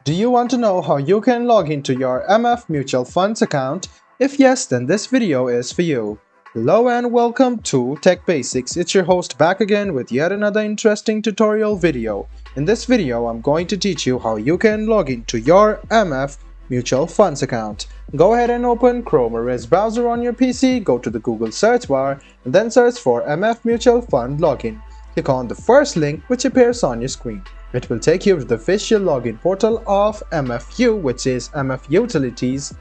Do you want to know how you can log into your MF Mutual Funds account? If yes, then this video is for you. Hello and welcome to Tech Basics. It's your host back again with yet another interesting tutorial video. In this video, I'm going to teach you how you can log into your MF Mutual Funds account. Go ahead and open Chrome or Edge browser on your PC, go to the Google search bar, and then search for MF Mutual Fund Login. Click on the first link which appears on your screen. It will take you to the official login portal of MFU, which is MF Utilities.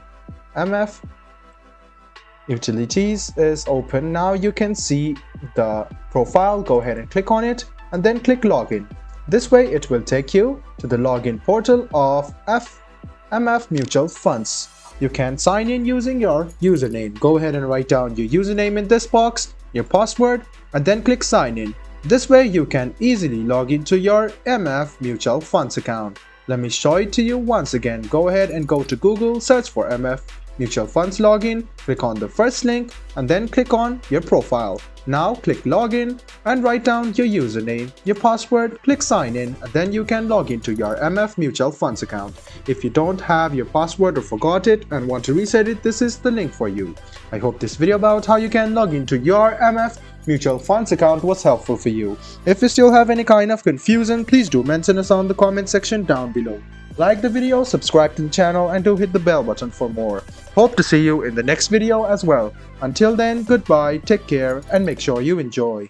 MF Utilities is open. Now you can see the profile. Go ahead and click on it and then click login. This way it will take you to the login portal of MF Mutual Funds. You can sign in using your username. Go ahead and write down your username in this box, your password, and then click sign in. This way you can easily log into your MF Mutual Funds account. Let me show it to you once again. Go ahead and go to Google, search for MF Mutual Funds Login, click on the first link and then click on your profile. Now click login and write down your username, your password, click sign in, and then you can log into your MF Mutual Funds account. If you don't have your password or forgot it and want to reset it, this is the link for you. I hope this video about how you can log into your MF Mutual Funds account was helpful for you. If you still have any kind of confusion, please do mention us on the comment section down below. Like the video, subscribe to the channel, and do hit the bell button for more. Hope to see you in the next video as well. Until then, goodbye, take care, and make sure you enjoy.